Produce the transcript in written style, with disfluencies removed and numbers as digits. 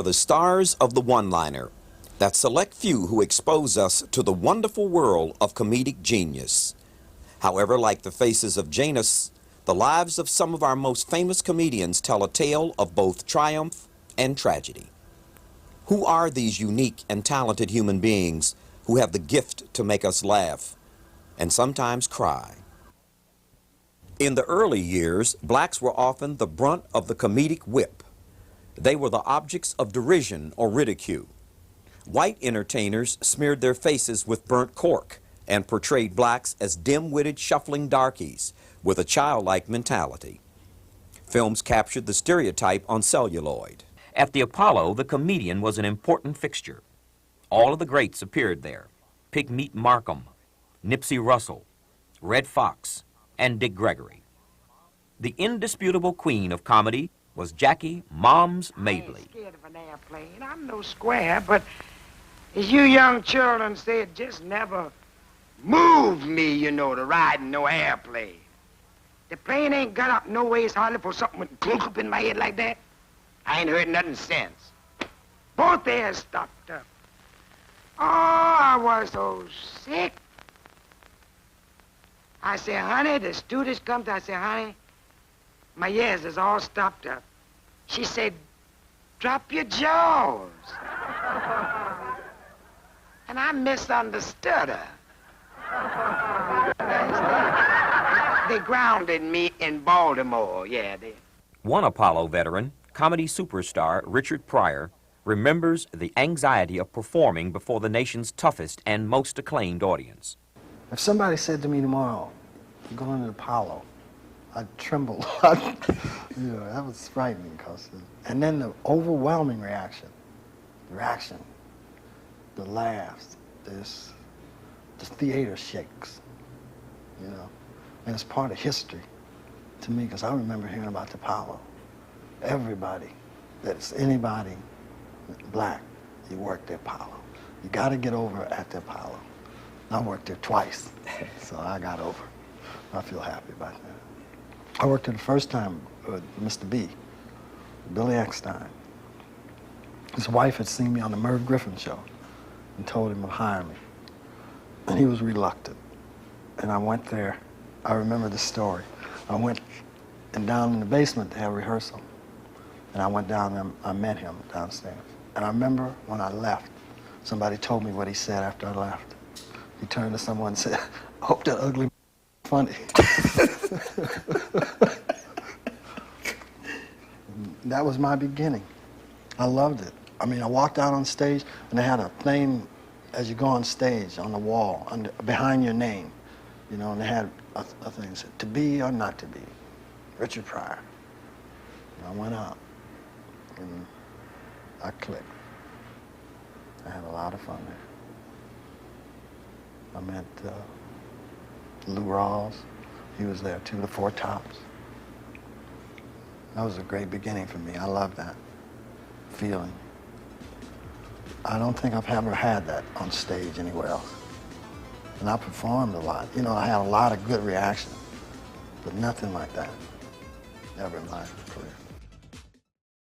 are the stars of the one-liner, that select few who expose us to the wonderful world of comedic genius. However, like the faces of Janus, the lives of some of our most famous comedians tell a tale of both triumph and tragedy. Who are these unique and talented human beings who have the gift to make us laugh and sometimes cry? In the early years, blacks were often the brunt of the comedic whip. They were the objects of derision or ridicule. White entertainers smeared their faces with burnt cork and portrayed blacks as dim-witted, shuffling darkies with a childlike mentality. Films captured the stereotype on celluloid. At the Apollo, the comedian was an important fixture. All of the greats appeared there: Pigmeat Markham, Nipsey Russell, Red Fox, and Dick Gregory. The indisputable queen of comedy was Jackie Moms Mabley. I ain't scared of an airplane. I'm no square, but as you young children said, just never move me, you know, to ride in no airplane. The plane ain't got up no ways hardly for something would clunk up in my head like that. I ain't heard nothing since. Both ears stopped up. Oh, I was so sick. I said, honey, the stewardess comes. I said, honey, my ears is all stopped up. She said, drop your jaws. And I misunderstood her. They grounded me in Baltimore, yeah. One Apollo veteran, comedy superstar Richard Pryor, remembers the anxiety of performing before the nation's toughest and most acclaimed audience. If somebody said to me tomorrow, you're going to Apollo, I'd tremble. You know, that was frightening. And then the overwhelming reaction, the laughs, the theater shakes, you know. And it's part of history to me, because I remember hearing about the Apollo. Everybody, that's anybody black, you work the Apollo. You got to get over at the Apollo. I worked there twice, so I got over. I feel happy about that. I worked there the first time with Mr. B, Billy Eckstein. His wife had seen me on the Merv Griffin show and told him to hire me. And he was reluctant. And I went there. I remember the story. I went down in the basement to have rehearsal. And I went down and I met him downstairs. And I remember when I left, somebody told me what he said after I left. He turned to someone and said, I hope that ugly funny. That was my beginning. I loved it. I mean, I walked out on stage and they had a thing as you go on stage on the wall behind your name, you know, and they had a thing that said, to be or not to be, Richard Pryor. And I went out and I clicked. I had a lot of fun there. I met Lou Rawls. He was there too, the Four Tops. That was a great beginning for me. I love that feeling. I don't think I've ever had that on stage anywhere else. And I performed a lot. You know, I had a lot of good reaction, but nothing like that ever in my career.